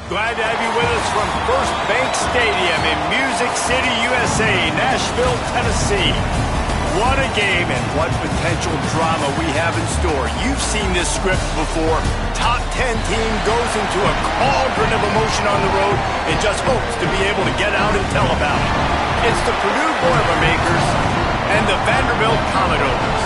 Glad to have you with us from First Bank Stadium in Music City, USA, Nashville, Tennessee. What a game and what potential drama we have in store. You've seen this script before. Top 10 team goes into a cauldron of emotion on the road and just hopes to be able to get out and tell about it. It's the Purdue Boilermakers and the Vanderbilt Commodores.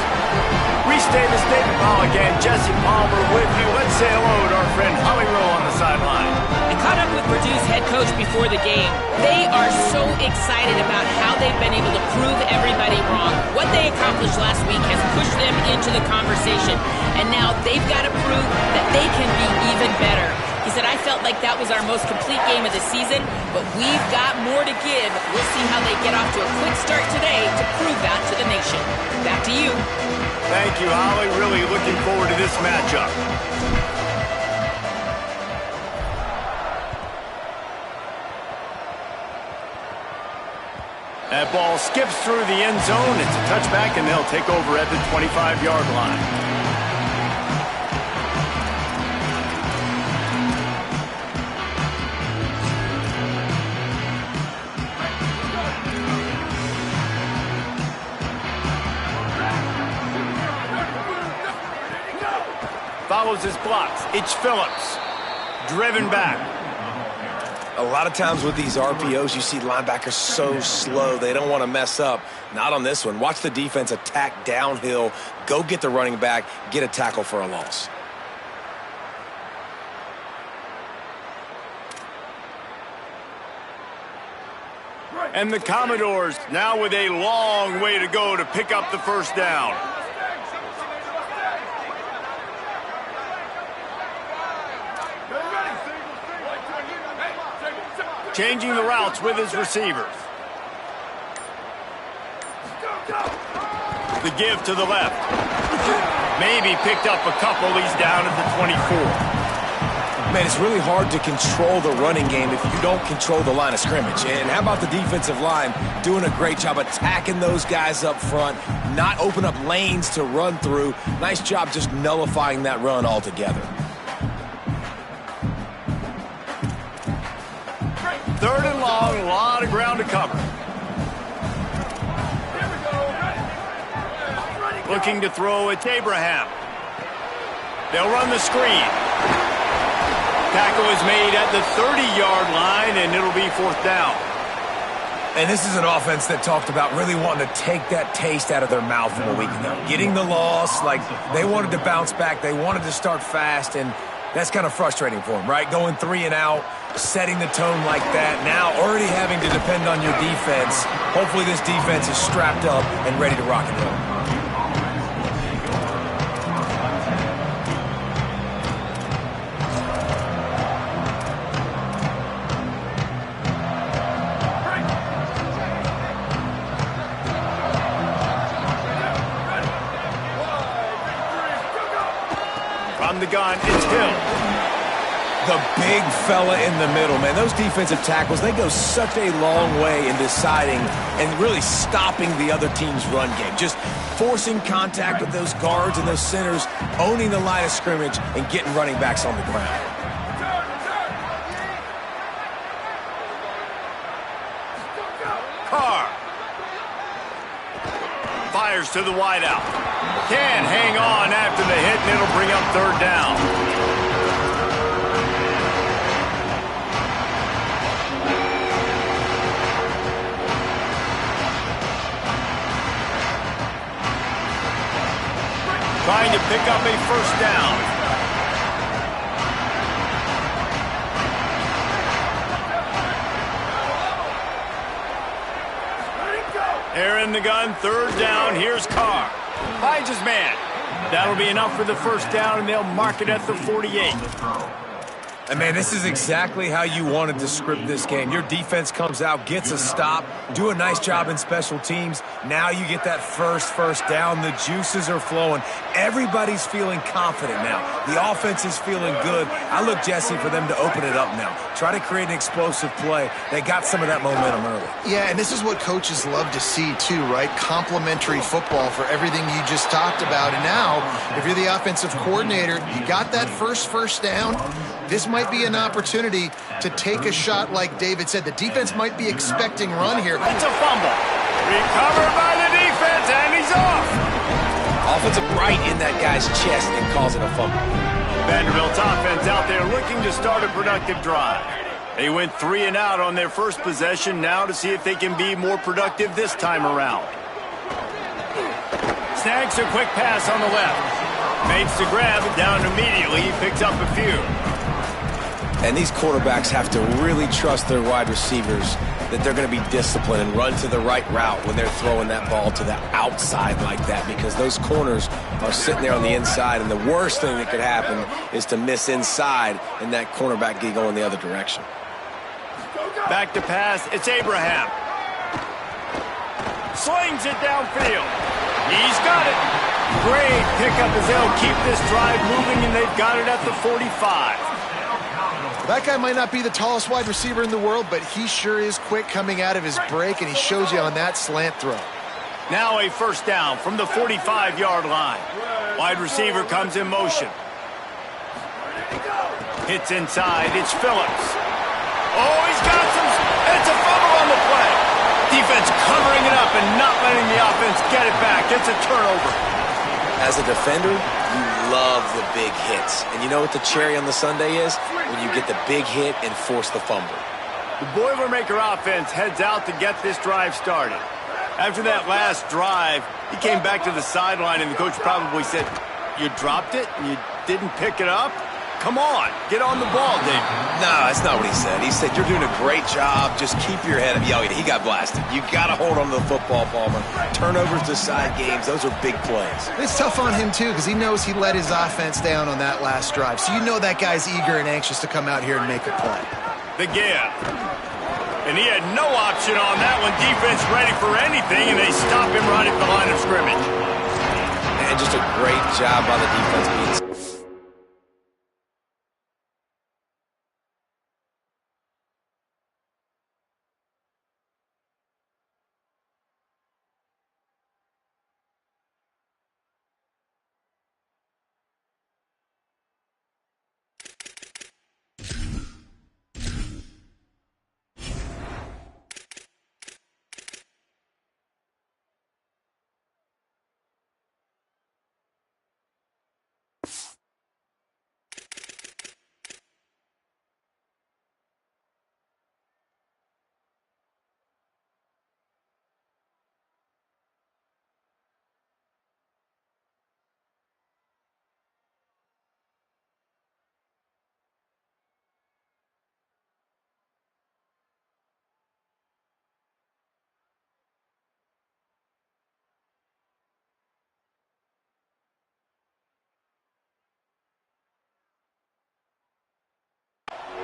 Reese Davis, David Pollock, and Jesse Palmer with you. Let's say hello to our friend Holly Rowe on the sideline. I caught up with Purdue's head coach before the game. They are so excited about how they've been able to prove everybody wrong. What they accomplished last week has pushed them into the conversation, and now they've got to prove that they can be even better. He said, I felt like that was our most complete game of the season, but we've got more to give. We'll see how they get off to a quick start today to prove that to the nation. Back to you. Thank you, Holly. Really looking forward to this matchup. That ball skips through the end zone. It's a touchback, and they'll take over at the 25-yard line. Follows his blocks. It's Phillips. Driven back. A lot of times with these RPOs, you see linebackers so slow. They don't want to mess up. Not on this one. Watch the defense attack downhill. Go get the running back. Get a tackle for a loss. And the Commodores now with a long way to go to pick up the first down. Changing the routes with his receivers. The give to the left. Maybe picked up a couple. He's down at the 24. Man, it's really hard to control the running game if you don't control the line of scrimmage. And how about the defensive line doing a great job attacking those guys up front, not open up lanes to run through. Nice job just nullifying that run altogether. Third and long, a lot of ground to cover. Looking to throw at Abraham. They'll run the screen. Tackle is made at the 30-yard line, and it'll be fourth down. And this is an offense that talked about really wanting to take that taste out of their mouth from a week ago. Getting the loss, like they wanted to bounce back. They wanted to start fast, and that's kind of frustrating for them, right? Going 3 and out, setting the tone like that, now already having to depend on your defense. Hopefully this defense is strapped up and ready to rock and roll. From the gun, it's Hill. The big fella in the middle, man. Those defensive tackles, they go such a long way in deciding and really stopping the other team's run game. Just forcing contact with those guards and those centers, owning the line of scrimmage, and getting running backs on the ground. Carr. Fires to the wideout. Can hang on after the hit, and it'll bring up third down. Trying to pick up a first down. They're in the gun, third down. Here's Carr. Finds his man. That'll be enough for the first down, and they'll mark it at the 48. And, man, this is exactly how you wanted to script this game. Your defense comes out, gets a stop, do a nice job in special teams. Now you get that first down. The juices are flowing. Everybody's feeling confident now. The offense is feeling good. I look, Jesse, for them to open it up now. Try to create an explosive play. They got some of that momentum early. Yeah, and this is what coaches love to see, too, right? Complementary football for everything you just talked about. And now, if you're the offensive coordinator, you got that first down. This might might be an opportunity to take a shot like David said. The defense might be expecting run here. It's a fumble. Recovered by the defense, and he's off. Offensive right in that guy's chest and calls it a fumble. Vanderbilt's offense out there looking to start a productive drive. They went 3 and out on their first possession, now to see if they can be more productive this time around. Snags a quick pass on the left. Makes the grab, and down immediately. He picks up a few. And these quarterbacks have to really trust their wide receivers that they're going to be disciplined and run to the right route when they're throwing that ball to the outside like that, because those corners are sitting there on the inside, and the worst thing that could happen is to miss inside and that cornerback get going the other direction. Back to pass. It's Abraham. Slings it downfield. He's got it. Great pickup as they'll keep this drive moving, and they've got it at the 45. That guy might not be the tallest wide receiver in the world, but he sure is quick coming out of his break, and he shows you on that slant throw. Now a first down from the 45-yard line. Wide receiver comes in motion. Hits inside. It's Phillips. Oh, he's got some. It's a fumble on the play. Defense covering it up and not letting the offense get it back. It's a turnover. As a defender, you love the big hits. And you know what the cherry on the sundae is? When you get the big hit and force the fumble. The Boilermaker offense heads out to get this drive started. After that last drive, he came back to the sideline, and the coach probably said, "You dropped it and you didn't pick it up? Come on, get on the ball, Dave." No, that's not what he said. He said, "You're doing a great job. Just keep your head up." Yeah, he got blasted. You got to hold on to the football, Palmer. Turnovers decide games. Those are big plays. It's tough on him, too, because he knows he let his offense down on that last drive. So you know that guy's eager and anxious to come out here and make a play. The give. And he had no option on that one. Defense ready for anything, and they stop him right at the line of scrimmage. And just a great job by the defense being.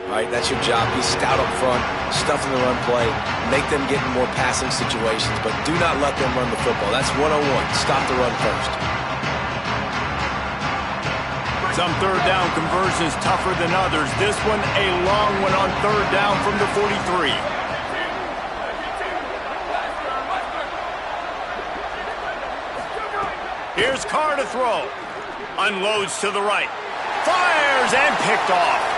All right, that's your job. Be stout up front, stuff in the run play, make them get in more passing situations, but do not let them run the football. That's 101. Stop the run first. Some third down conversions tougher than others. This one, a long one on third down from the 43. Here's Carr to throw. Unloads to the right. Fires and picked off.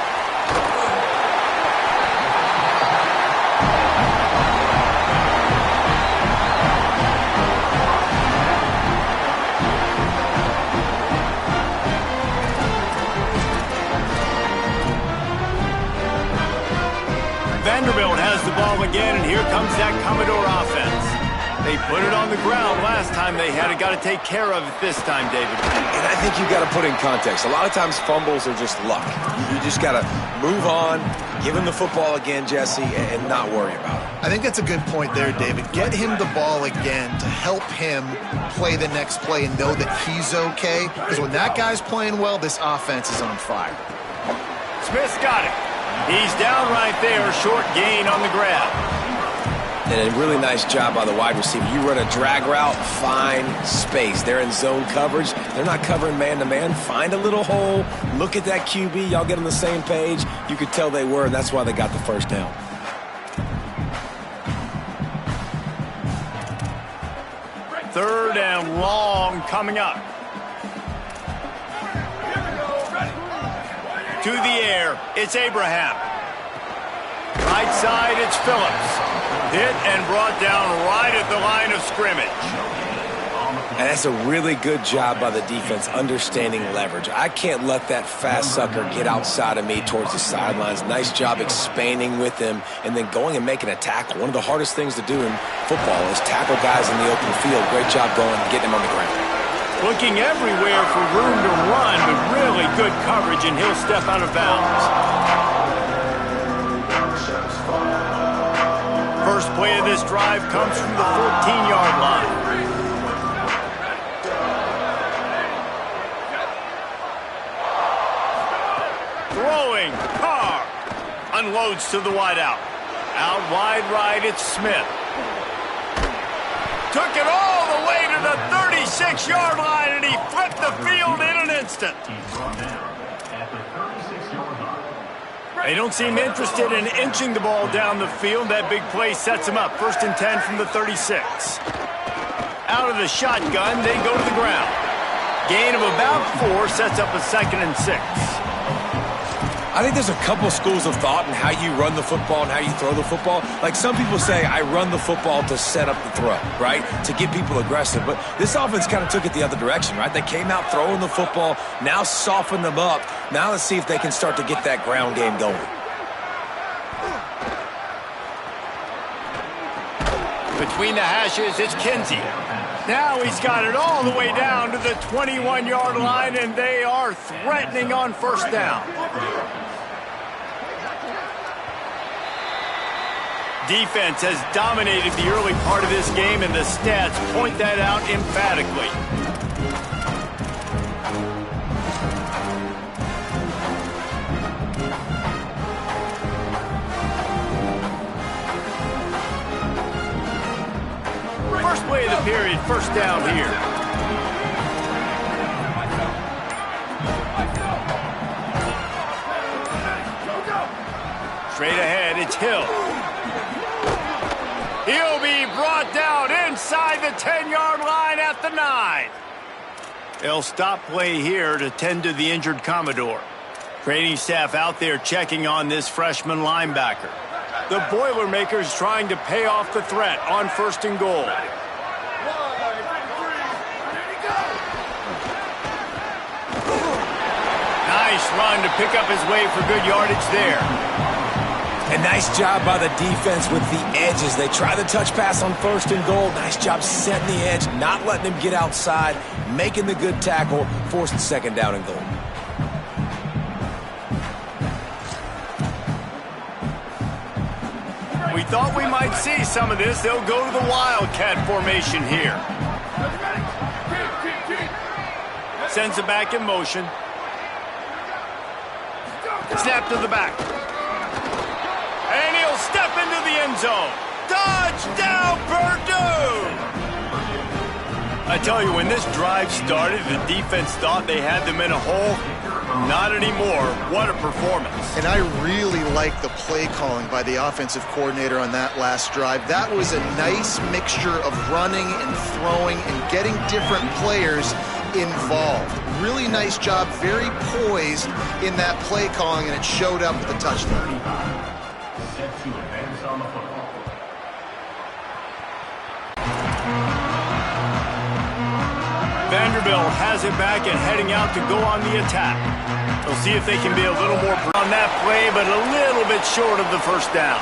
Vanderbilt has the ball again, and here comes that Commodore offense. They put it on the ground last time they had it. Got to take care of it this time, David. And I think you've got to put in context. A lot of times fumbles are just luck. You just got to move on, give him the football again, Jesse, and not worry about it. I think that's a good point there, David. Get him the ball again to help him play the next play and know that he's okay. Because when that guy's playing well, this offense is on fire. Smith's got it. He's down right there, short gain on the grab. And a really nice job by the wide receiver. You run a drag route, find space. They're in zone coverage. They're not covering man-to-man. Find a little hole. Look at that QB. Y'all get on the same page. You could tell they were, and that's why they got the first down. Third and long coming up. To the air, it's Abraham. Right side, it's Phillips. Hit and brought down right at the line of scrimmage. And that's a really good job by the defense understanding leverage. I can't let that fast sucker get outside of me towards the sidelines. Nice job expanding with him and then going and making a tackle. One of the hardest things to do in football is tackle guys in the open field. Great job going and getting him on the ground. Looking everywhere for room to run, but really good coverage, and he'll step out of bounds. First play of this drive comes from the 14-yard line. Throwing, Carr. Unloads to the wideout. Out wide right, it's Smith. Took it all the way to the 36-yard line, and he flipped the field in an instant. They don't seem interested in inching the ball down the field. That big play sets him up. 1st and 10 from the 36. Out of the shotgun, they go to the ground. Gain of about 4 sets up a 2nd and 6. I think there's a couple schools of thought in how you run the football and how you throw the football. Like some people say, I run the football to set up the throw, right? To get people aggressive. But this offense kind of took it the other direction, right? They came out throwing the football, now softened them up. Now let's see if they can start to get that ground game going. Between the hashes, it's Kinsey. Now he's got it all the way down to the 21-yard line, and they are threatening on 1st down. Defense has dominated the early part of this game, and the stats point that out emphatically. First play of the period, 1st down here. Straight ahead, it's Hill. He'll be brought down inside the 10-yard line at the 9. They'll stop play here to tend to the injured Commodore. Training staff out there checking on this freshman linebacker. The Boilermakers trying to pay off the threat on 1st and goal. Nice run to pick up his way for good yardage there. A nice job by the defense with the edges. They try the touch pass on 1st and goal. Nice job setting the edge, not letting him get outside, making the good tackle, forcing 2nd down and goal. We thought we might see some of this. They'll go to the Wildcat formation here. Sends it back in motion. Snap to the back. And he'll step into the end zone. Touchdown, Purdue! I tell you, when this drive started, the defense thought they had them in a hole. Not anymore. What a performance. And I really like the play calling by the offensive coordinator on that last drive. That was a nice mixture of running and throwing and getting different players involved. Really nice job, very poised in that play calling, and it showed up with the touchdown. Vanderbilt has it back and heading out to go on the attack. They'll see if they can be a little more on that play, but a little bit short of the 1st down.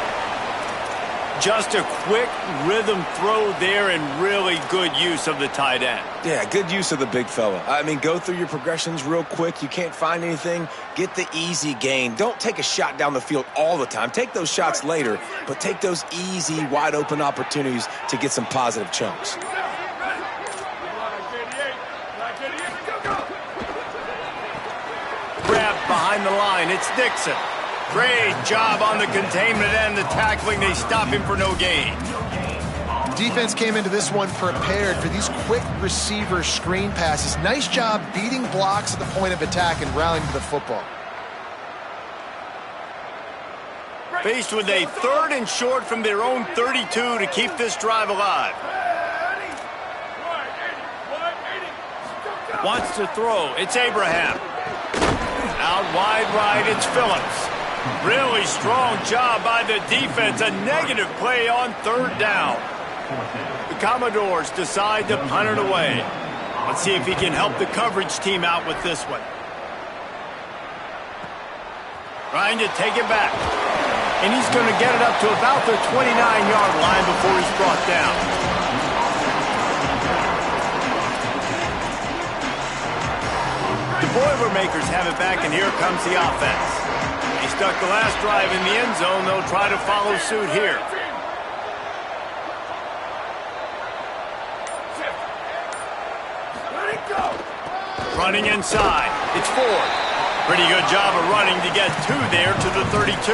Just a quick rhythm throw there and really good use of the tight end. Yeah, good use of the big fella. I mean, go through your progressions real quick. You can't find anything. Get the easy gain. Don't take a shot down the field all the time. Take those shots later, but take those easy, wide-open opportunities to get some positive chunks. Grabbed behind the line. It's Dixon. Great job on the containment and the tackling. They stop him for no gain. Defense came into this one prepared for these quick receiver screen passes. Nice job beating blocks at the point of attack and rallying to the football. Faced with a 3rd and short from their own 32 to keep this drive alive. Wants to throw. It's Abraham. Out wide right, it's Phillips. Really strong job by the defense. A negative play on third down. The Commodores decide to punt it away. Let's see if he can help the coverage team out with this one. Trying to take it back. And he's going to get it up to about the 29-yard line before he's brought down. The Boilermakers have it back, and here comes the offense. They stuck the last drive in the end zone. They'll try to follow suit here. Running inside. It's Ford. Pretty good job of running to get two there to the 32.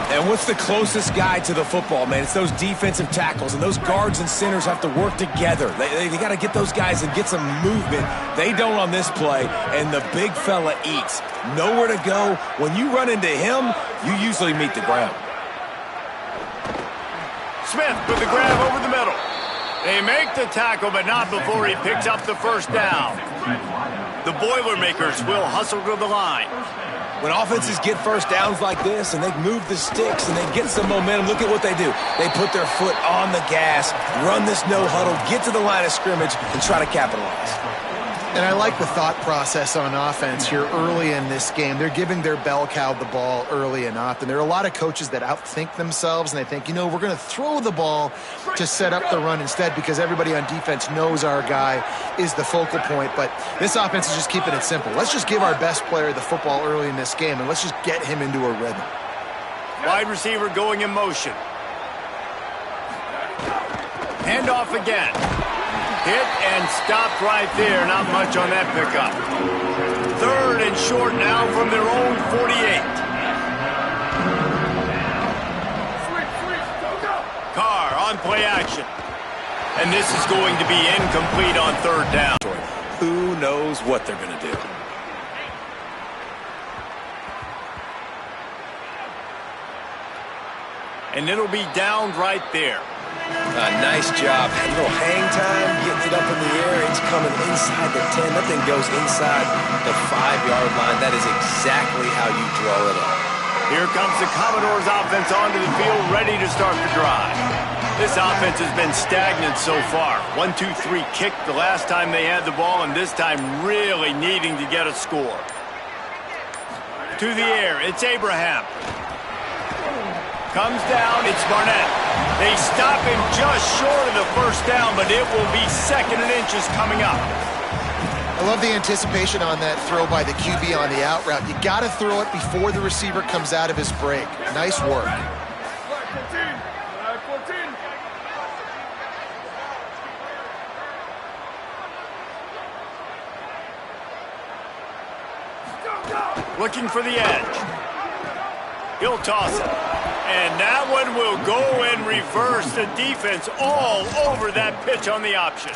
And what's the closest guy to the football, man? It's those defensive tackles, and those guards and centers have to work together. They got to get those guys and get some movement. They don't on this play, and the big fella eats. Nowhere to go. When you run into him, you usually meet the ground. Smith with the grab over the middle. They make the tackle, but not before he picks up the first down. The Boilermakers will hustle to the line. When offenses get first downs like this and they move the sticks and they get some momentum, look at what they do. They put their foot on the gas, run this no huddle, get to the line of scrimmage, and try to capitalize. And I like the thought process on offense here early in this game. They're giving their bell cow the ball early and often. There are a lot of coaches that outthink themselves, and they think, you know, we're going to throw the ball to set up the run instead because everybody on defense knows our guy is the focal point. But this offense is just keeping it simple. Let's just give our best player the football early in this game, and let's just get him into a rhythm. Wide receiver going in motion. Handoff again. Hit and stopped right there. Not much on that pickup. Third and short now from their own 48. Carr on play action. And this is going to be incomplete on third down. Who knows what they're going to do? And it'll be downed right there. Nice job. A little hang time, getting it up in the air. It's coming inside the 10. That thing goes inside the 5-yard line. That is exactly how you draw it up. Here comes the Commodores offense onto the field, ready to start the drive. This offense has been stagnant so far. 1-2-3 kick the last time they had the ball, and this time really needing to get a score. To the air, it's Abraham. Comes down, it's Barnett. They stop him just short of the first down, but it will be second and inches coming up. I love the anticipation on that throw by the QB on the out route. You got to throw it before the receiver comes out of his break. Nice work. Looking for the edge. He'll toss it. And that one will go and reverse. The defense all over that pitch on the option.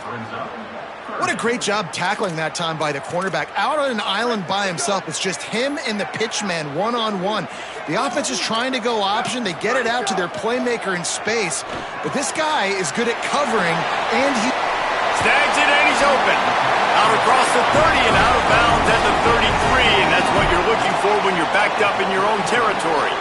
What a great job tackling that time by the cornerback. Out on an island by himself. It's just him and the pitch man one-on-one. The offense is trying to go option. They get it out to their playmaker in space. But this guy is good at covering, and he snags it, and he's open. Out across the 30 and out of bounds at the 33. And that's what you're looking for when you're backed up in your own territory.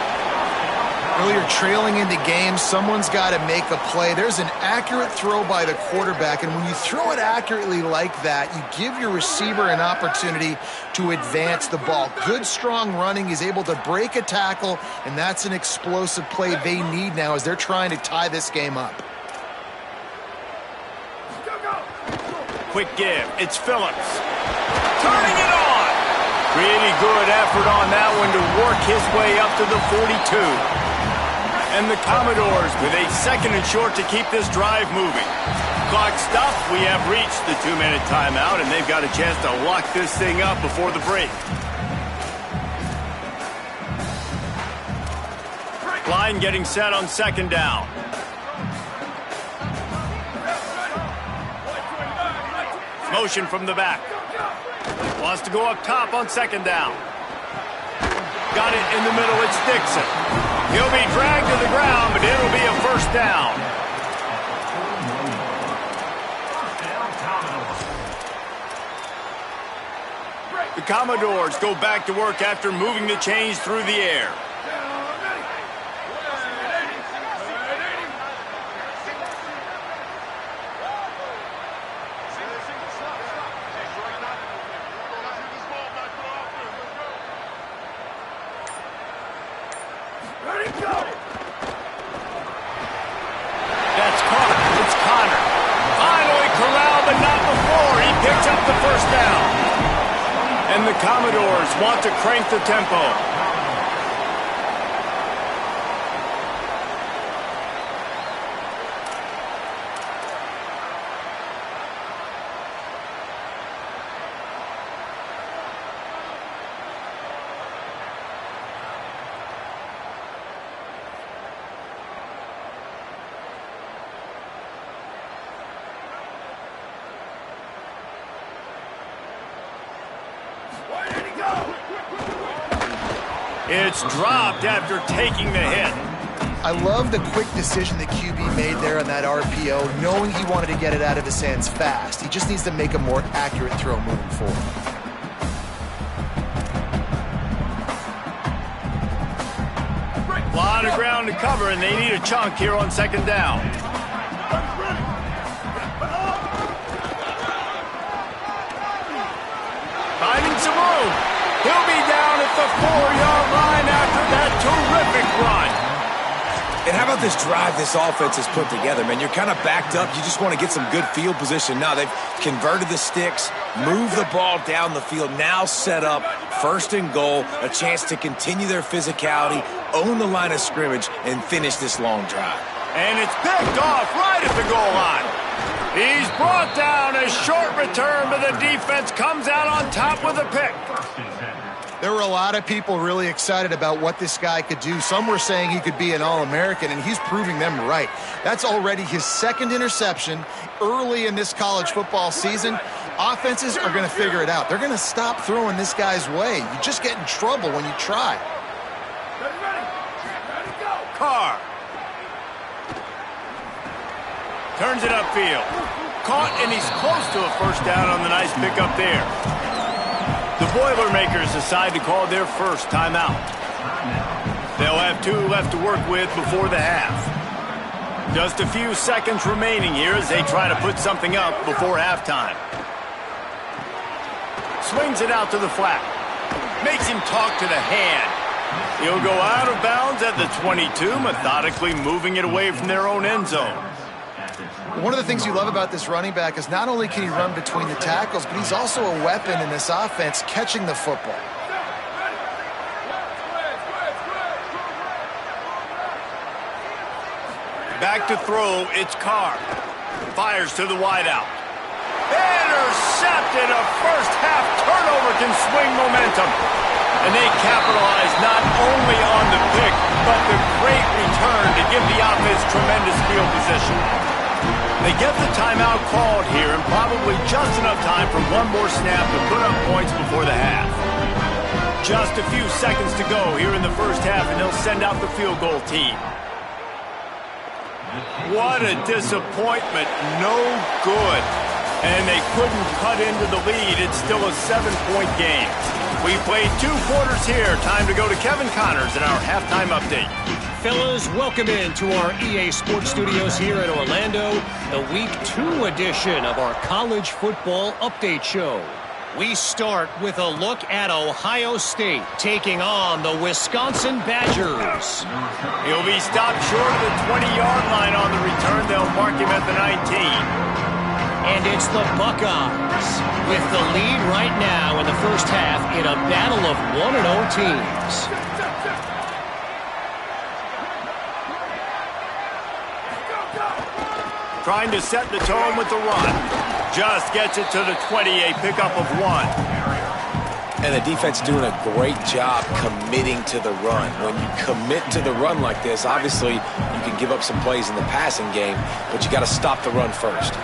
Earlier, trailing into games, someone's got to make a play. There's an accurate throw by the quarterback, and when you throw it accurately like that, you give your receiver an opportunity to advance the ball. Good, strong running. He's able to break a tackle, and that's an explosive play they need now as they're trying to tie this game up. Quick give. It's Phillips. Turning it on. Really good effort on that one to work his way up to the 42. And the Commodores with a second and short to keep this drive moving. Clock stopped. We have reached the 2-minute timeout, and they've got a chance to lock this thing up before the break. Line getting set on second down. Motion from the back. Wants to go up top on second down. Got it in the middle. It's Dixon. He'll be dragged to the ground, but it'll be a first down. The The Commodores go back to work after moving the chains through the air. That's caught. It's Connor. Finally corralled, but not before. He picks up the first down. And the Commodores want to crank the tempo. It's dropped after taking the hit. I love the quick decision the QB made there on that RPO, knowing he wanted to get it out of his hands fast. He just needs to make a more accurate throw moving forward. A lot of ground to cover, and they need a chunk here on second down. Finding some room. He'll be down at the 4-yard line after that terrific run. And how about this drive this offense has put together, man? You're kind of backed up. You just want to get some good field position. Now they've converted the sticks, moved the ball down the field, now set up first and goal, a chance to continue their physicality, own the line of scrimmage, and finish this long drive. And it's picked off right at the goal line. He's brought down. A short return, but the defense comes out on top with a pick. There were a lot of people really excited about what this guy could do. Some were saying he could be an All-American, and he's proving them right. That's already his second interception early in this college football season. Offenses are going to figure it out. They're going to stop throwing this guy's way. You just get in trouble when you try. Carr turns it upfield. Caught, and he's close to a first down on the nice pickup there. The Boilermakers decide to call their first timeout. They'll have 2 left to work with before the half. Just a few seconds remaining here as they try to put something up before halftime. Swings it out to the flat. Makes him talk to the hand. He'll go out of bounds at the 22, methodically moving it away from their own end zone. One of the things you love about this running back is not only can he run between the tackles, but he's also a weapon in this offense catching the football. Back to throw, it's Carr. Fires to the wideout. Intercepted. A first-half turnover can swing momentum. And they capitalize not only on the pick, but the great return to give the offense tremendous field position. They get the timeout called here, and probably just enough time for one more snap to put up points before the half. Just a few seconds to go here in the first half, and they'll send out the field goal team. What a disappointment. No good. And they couldn't cut into the lead. It's still a 7-point game. We played 2 quarters here. Time to go to Kevin Connors in our halftime update. Fellas, welcome into our EA Sports Studios here in Orlando, the Week 2 edition of our College Football Update Show. We start with a look at Ohio State taking on the Wisconsin Badgers. He'll be stopped short of the 20-yard line on the return. They'll mark him at the 19. And it's the Buckeyes with the lead right now in the first half in a battle of 1-0 teams. Trying to set the tone with the run. Just gets it to the 20, a pickup of 1. And the defense doing a great job committing to the run. When you commit to the run like this, obviously you can give up some plays in the passing game, but you got to stop the run first.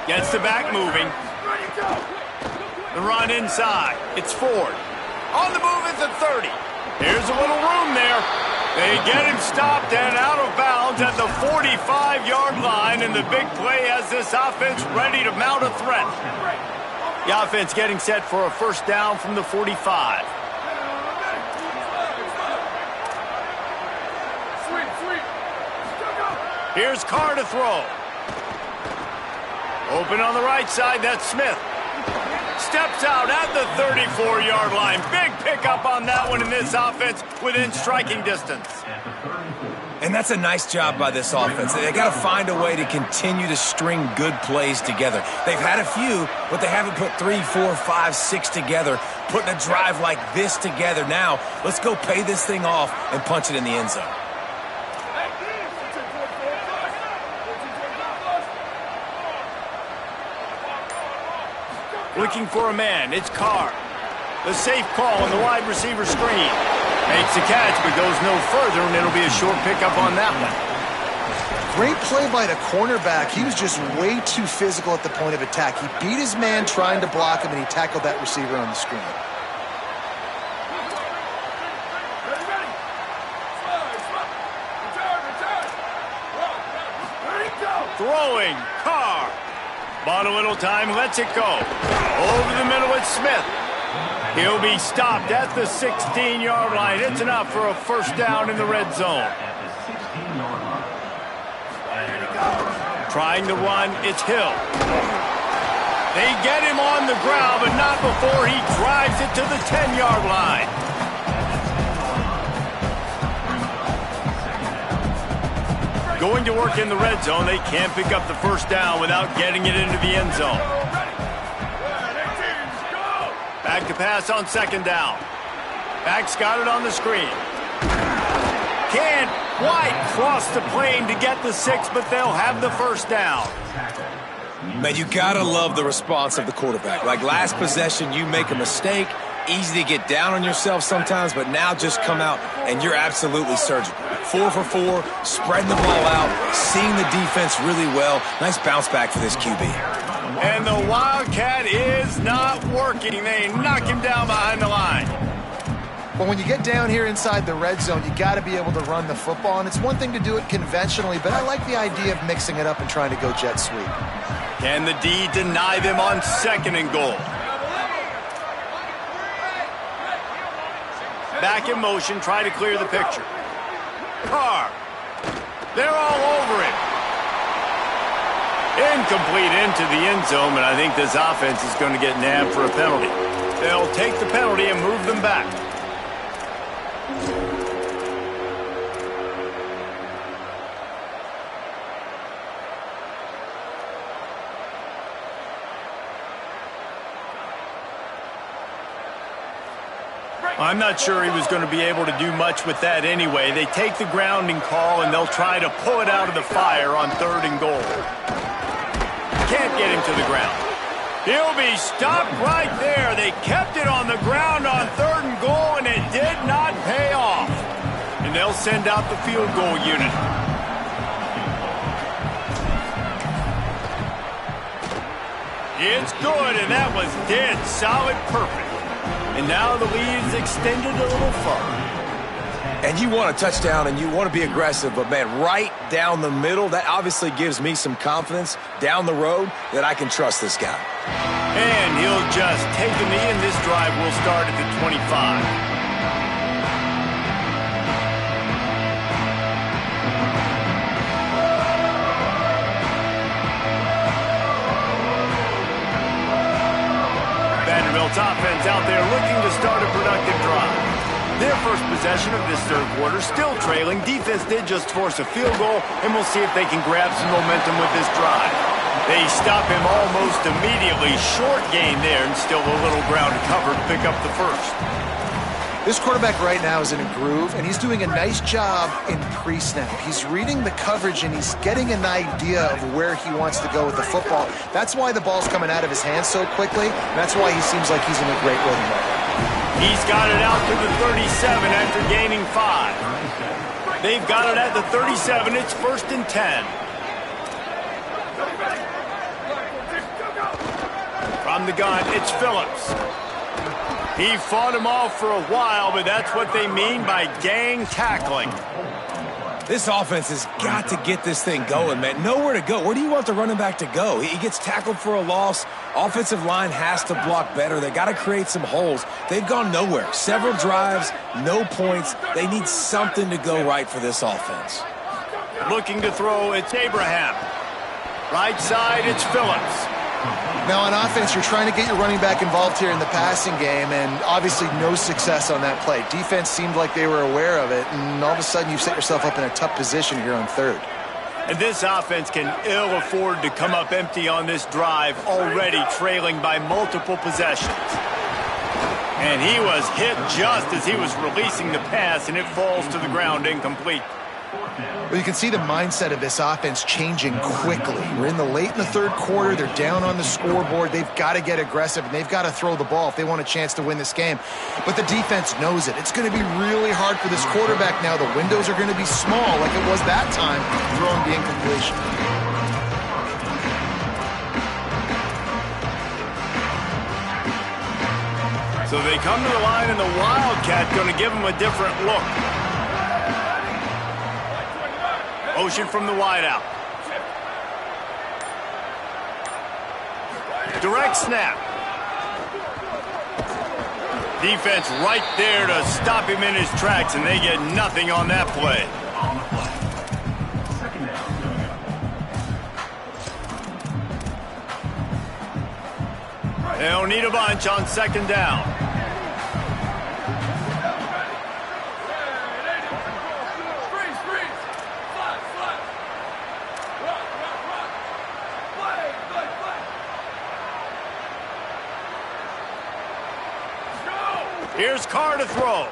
Gets the back moving. The run inside. It's Ford. On the move at the 30. Here's a little room there. They get him stopped and out of bounds at the 45-yard line, and the big play has this offense ready to mount a threat. The offense getting set for a first down from the 45. Here's Carr to throw. Open on the right side, that's Smith. Steps out at the 34-yard line. Big pickup on that one in this offense within striking distance. And that's a nice job by this offense. They got to find a way to continue to string good plays together. They've had a few, but they haven't put 3, 4, 5, 6 together. Putting a drive like this together now, let's go pay this thing off and punch it in the end zone. Looking for a man, it's Carr. The safe call on the wide receiver screen. Makes the catch, but goes no further, and it'll be a short pickup on that one. Great play by the cornerback. He was just way too physical at the point of attack. He beat his man trying to block him, and he tackled that receiver on the screen. Throwing, Carr. Bought a little time, lets it go. Over the middle with Smith. He'll be stopped at the 16-yard line. It's enough for a first down in the red zone. Trying to run, it's Hill. They get him on the ground, but not before he drives it to the 10-yard line. Going to work in the red zone, they can't pick up the first down without getting it into the end zone. Back to pass on second down. Back's got it on the screen. Can't quite cross the plane to get the 6, but they'll have the first down. Man, you gotta love the response of the quarterback. Like last possession, you make a mistake, easy to get down on yourself sometimes, but now just come out and you're absolutely surgical. 4 for 4, spreading the ball out, seeing the defense really well. Nice bounce back for this QB. And the Wildcat is not working. They knock him down behind the line. But when you get down here inside the red zone, you got to be able to run the football. And it's one thing to do it conventionally, but I like the idea of mixing it up and trying to go jet sweep. Can the D deny them on second and goal? Back in motion, try to clear the picture. Carr. They're all over it. Incomplete into the end zone, but I think this offense is going to get nabbed for a penalty. They'll take the penalty and move them back. I'm not sure he was going to be able to do much with that anyway. They take the grounding call, and they'll try to pull it out of the fire on third and goal. Can't get him to the ground. He'll be stopped right there. They kept it on the ground on third and goal, and it did not pay off. And they'll send out the field goal unit. It's good, and that was dead solid perfect. And now the lead is extended a little further. And you want a touchdown and you want to be aggressive, but man, right down the middle, that obviously gives me some confidence down the road that I can trust this guy. And he'll just take a knee, and this drive will start at the 25. Vanderbilt's offense out there looking to start a productive drive. Their first possession of this third quarter, still trailing. Defense did just force a field goal, and we'll see if they can grab some momentum with this drive. They stop him almost immediately. Short gain there, and still a little ground to cover to pick up the first. This quarterback right now is in a groove, and he's doing a nice job in pre-snap. He's reading the coverage, and he's getting an idea of where he wants to go with the football. That's why the ball's coming out of his hands so quickly, and that's why he seems like he's in a great rhythm right now. He's got it out to the 37 after gaining 5. They've got it at the 37. It's first and 10. From the gun, it's Phillips. He fought him off for a while, but that's what they mean by gang tackling. This offense has got to get this thing going, man. Nowhere to go. Where do you want the running back to go? He gets tackled for a loss. Offensive line has to block better. They got to create some holes. They've gone nowhere. Several drives, no points. They need something to go right for this offense. Looking to throw, it's Abraham. Right side, it's Phillips. Now on offense, you're trying to get your running back involved here in the passing game, and obviously no success on that play. Defense seemed like they were aware of it, and all of a sudden you've set yourself up in a tough position here on third. And this offense can ill afford to come up empty on this drive, already trailing by multiple possessions. And he was hit just as he was releasing the pass, and it falls to the ground incomplete. Well, you can see the mindset of this offense changing quickly. We're in the third quarter. They're down on the scoreboard. They've got to get aggressive, and they've got to throw the ball if they want a chance to win this game. But the defense knows it. It's going to be really hard for this quarterback now. The windows are going to be small like it was that time, throwing the incompletion. So they come to the line, and the Wildcat going to give them a different look. Motion from the wideout. Direct snap. Defense right there to stop him in his tracks, and they get nothing on that play. They'll need a bunch on second down. Here's Carr to throw.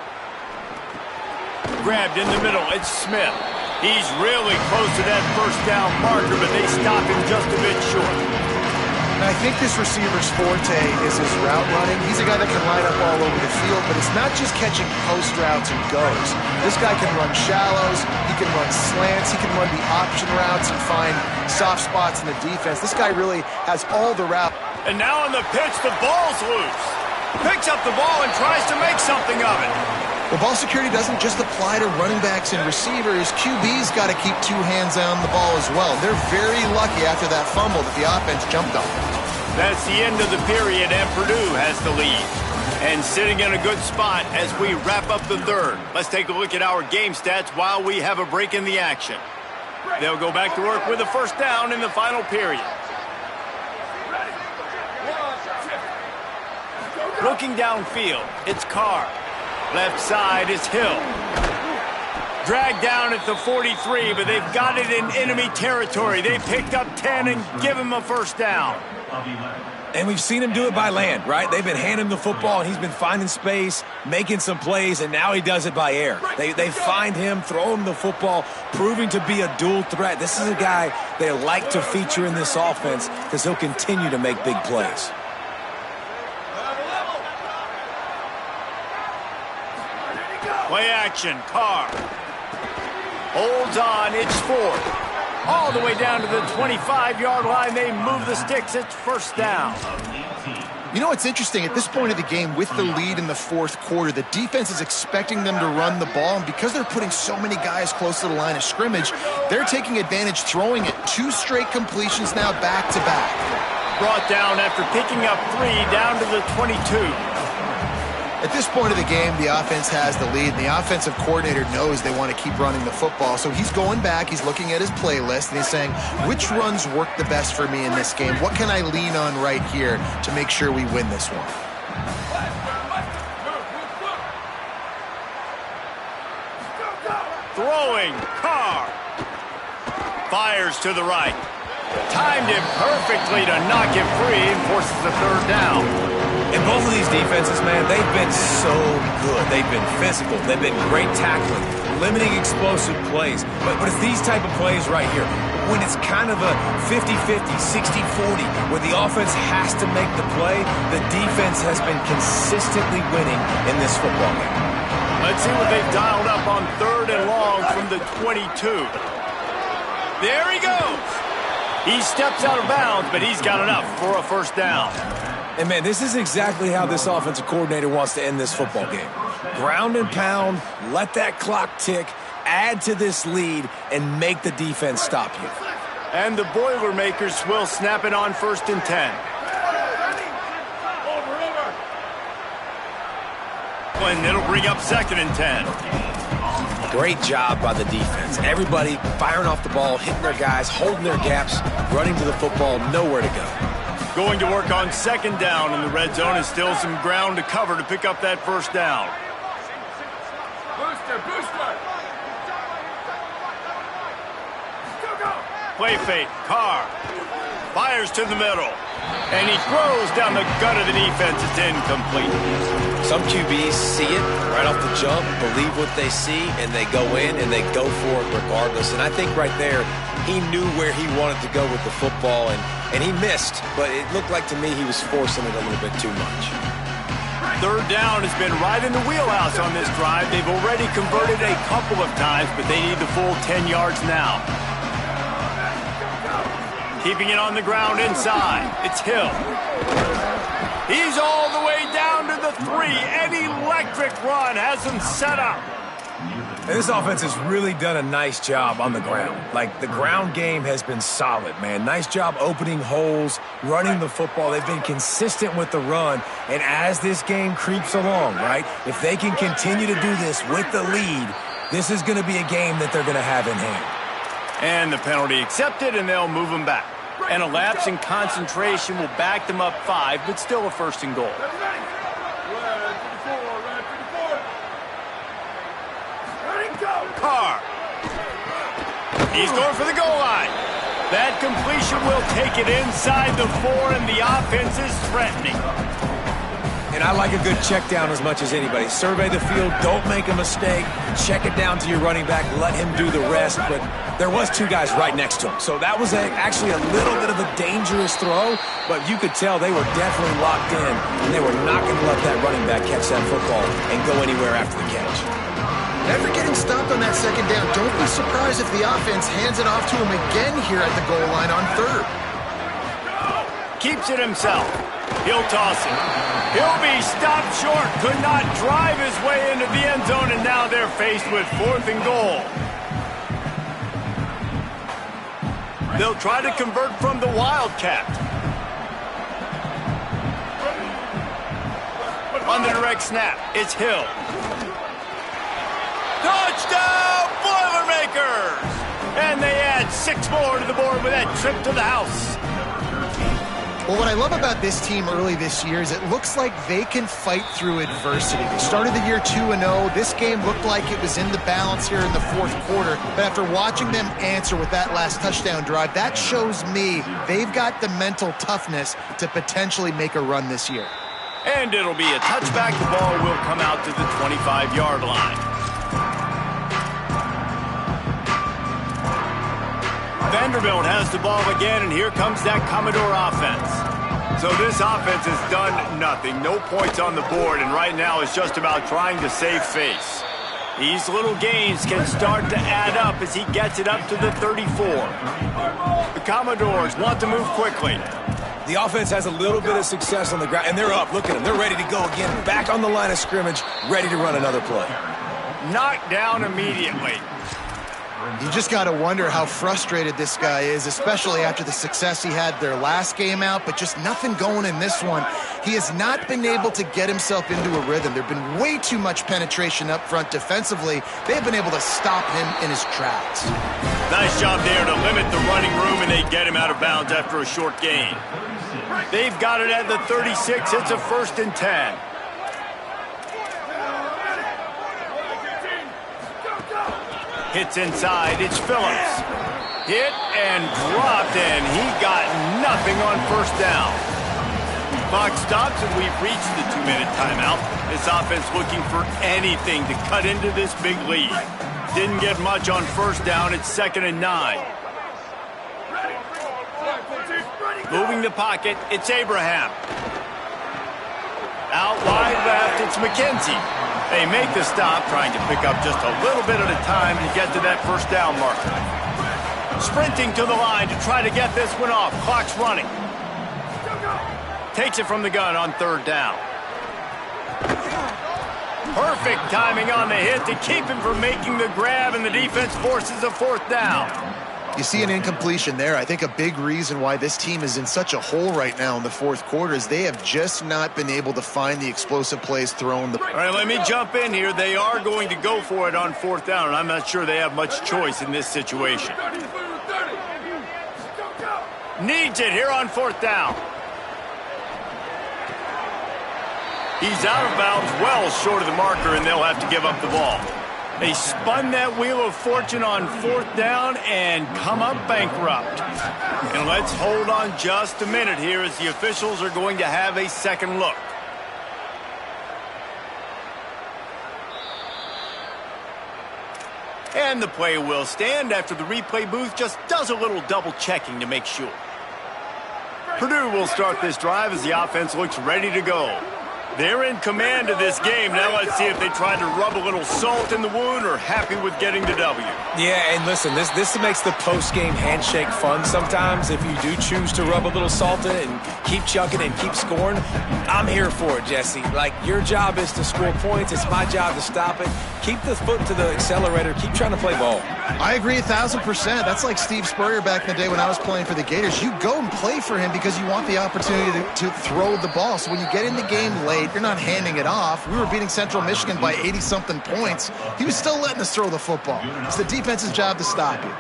Grabbed in the middle. It's Smith. He's really close to that first down marker, but they stop him just a bit short. I think this receiver's forte is his route running. He's a guy that can line up all over the field, but it's not just catching post routes and goes. This guy can run shallows. He can run slants. He can run the option routes and find soft spots in the defense. This guy really has all the route. And now on the pitch, the ball's loose. Picks up the ball and tries to make something of it. Well, ball security doesn't just apply to running backs and receivers. QB's got to keep two hands on the ball as well. They're very lucky after that fumble that the offense jumped on. That's the end of the period, and Purdue has the lead. And sitting in a good spot as we wrap up the third. Let's take a look at our game stats while we have a break in the action. They'll go back to work with a first down in the final period. Looking downfield, it's Carr. Left side is Hill. Dragged down at the 43, but they've got it in enemy territory. They picked up 10 and give him a first down. And we've seen him do it by land, right? They've been handing him the football, and he's been finding space, making some plays, and now he does it by air. They find him, throw him the football, proving to be a dual threat. This is a guy they like to feature in this offense because he'll continue to make big plays. Play action, Carr. Holds on, it's fourth. All the way down to the 25-yard line, they move the sticks, it's first down. You know what's interesting? At this point of the game, with the lead in the fourth quarter, the defense is expecting them to run the ball, and because they're putting so many guys close to the line of scrimmage, they're taking advantage, throwing it. 2 straight completions now back-to-back. Brought down after picking up 3 down to the 22. At this point of the game, the offense has the lead, and the offensive coordinator knows they want to keep running the football. So he's going back, he's looking at his playlist, and he's saying, which runs work the best for me in this game? What can I lean on right here to make sure we win this one? Throwing, Carr. Fires to the right. Timed him perfectly to knock him free and forces the third down. And both of these defenses, man, they've been so good. They've been physical. They've been great tackling, limiting explosive plays. But it's these type of plays right here, when it's kind of a 50-50, 60-40, where the offense has to make the play, the defense has been consistently winning in this football game. Let's see what they've dialed up on third and long from the 22. There he goes. He steps out of bounds, but he's got enough for a first down. And, man, this is exactly how this offensive coordinator wants to end this football game. Ground and pound, let that clock tick, add to this lead and make the defense stop you. And the Boilermakers will snap it on 1st and 10. And it'll bring up 2nd and 10. Great job by the defense. Everybody firing off the ball, hitting their guys, holding their gaps, running to the football, nowhere to go. Going to work on 2nd down in the red zone, and still some ground to cover to pick up that 1st down. Play fake, Carr fires to the middle, and he throws down the gut of the defense. It's incomplete. Some QBs see it right off the jump, believe what they see, and they go in and they go for it regardless. And I think right there, he knew where he wanted to go with the football, and he missed, but it looked like to me he was forcing it a little bit too much. 3rd down has been right in the wheelhouse on this drive. They've already converted a couple of times, but they need the full 10 yards now. Keeping it on the ground inside. It's Hill. He's all the way down to the 3. An electric run has him set up. And this offense has really done a nice job on the ground. Like, the ground game has been solid, man. Nice job opening holes, running the football. They've been consistent with the run. And as this game creeps along, right, if they can continue to do this with the lead, this is going to be a game that they're going to have in hand. And the penalty accepted, and they'll move him back. And a lapse in concentration will back them up 5, but still a 1st and goal. Carr. He's going for the goal line. That completion will take it inside the 4, and the offense is threatening. And I like a good check down as much as anybody. Survey the field, don't make a mistake, check it down to your running back, let him do the rest. But there was 2 guys right next to him. So that was actually a little bit of a dangerous throw, but you could tell they were definitely locked in, and they were not going to let that running back catch that football and go anywhere after the catch. Never getting stopped on that 2nd down. Don't be surprised if the offense hands it off to him again here at the goal line on 3rd. Keeps it himself. He'll toss it. He'll be stopped short. Could not drive his way into the end zone, and now they're faced with 4th and goal. They'll try to convert from the Wildcat. On the direct snap, it's Hill. Touchdown, Boilermakers! And they add 6 more to the board with that trip to the house. Well, what I love about this team early this year is it looks like they can fight through adversity. They started the year 2-0. This game looked like it was in the balance here in the 4th quarter. But after watching them answer with that last touchdown drive, that shows me they've got the mental toughness to potentially make a run this year. And it'll be a touchback. The ball will come out to the 25-yard line. Vanderbilt has the ball again, and here comes that Commodore offense. So this offense has done nothing. No points on the board, and right now it's just about trying to save face. These little gains can start to add up as he gets it up to the 34. The Commodores want to move quickly. The offense has a little bit of success on the ground, and they're up. Look at them. They're ready to go again. Back on the line of scrimmage, ready to run another play. Knocked down immediately. You just got to wonder how frustrated this guy is, especially after the success he had their last game out, but just nothing going in this one. He has not been able to get himself into a rhythm. There's been way too much penetration up front defensively. They've been able to stop him in his tracks. Nice job there to limit the running room, and they get him out of bounds after a short gain. They've got it at the 36. It's a 1st and 10. Hits inside, it's Phillips. Hit and dropped, and he got nothing on 1st down. Clock stops, and we've reached the 2-minute timeout. This offense looking for anything to cut into this big lead. Didn't get much on 1st down, it's 2nd and 9. Moving the pocket, it's Abraham. Out wide left, it's McKenzie. They make the stop, trying to pick up just a little bit at a time to get to that 1st down marker. Sprinting to the line to try to get this one off. Clock's running. Takes it from the gun on 3rd down. Perfect timing on the hit to keep him from making the grab, and the defense forces a fourth down. You see an incompletion there. I think a big reason why this team is in such a hole right now in the fourth quarter is they have just not been able to find the explosive plays thrown. All right, let me jump in here. They are going to go for it on fourth down, and I'm not sure they have much choice in this situation. Needs it here on fourth down. He's out of bounds, well short of the marker, and they'll have to give up the ball. They spun that wheel of fortune on fourth down and come up bankrupt. And let's hold on just a minute here as the officials are going to have a second look. And the play will stand after the replay booth just does a little double checking to make sure. Purdue will start this drive as the offense looks ready to go. They're in command of this game. Now let's see if they try to rub a little salt in the wound or happy with getting the W. Yeah, and listen, this makes the post-game handshake fun sometimes. If you do choose to rub a little salt in it and keep chucking and keep scoring, I'm here for it, Jesse. Like, your job is to score points. It's my job to stop it. Keep the foot to the accelerator. Keep trying to play ball. I agree 1,000%. That's like Steve Spurrier back in the day when I was playing for the Gators. You go and play for him because you want the opportunity to throw the ball. So when you get in the game late, you're not handing it off. We were beating Central Michigan by 80-something points. He was still letting us throw the football. It's the defense's job to stop you.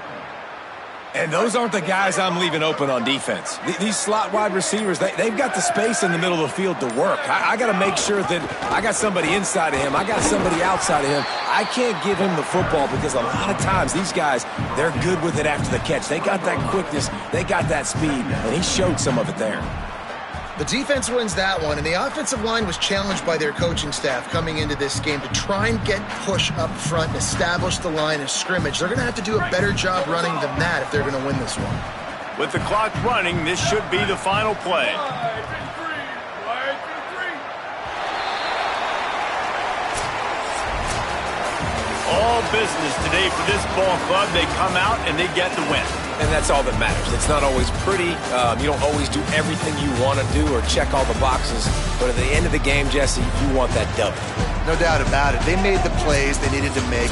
And those aren't the guys I'm leaving open on defense. These slot wide receivers, they've got the space in the middle of the field to work. I got to make sure that I got somebody inside of him. I got somebody outside of him. I can't give him the football because a lot of times these guys, they're good with it after the catch. They got that quickness. They got that speed, and he showed some of it there. The defense wins that one, and the offensive line was challenged by their coaching staff coming into this game to try and get push up front and establish the line of scrimmage. They're going to have to do a better job running than that if they're going to win this one. With the clock running, this should be the final play. All business today for this ball club. They come out and they get the win. And that's all that matters. It's not always pretty. You don't always do everything you want to do or check all the boxes. But at the end of the game, Jesse, you want that W. No doubt about it. They made the plays they needed to make.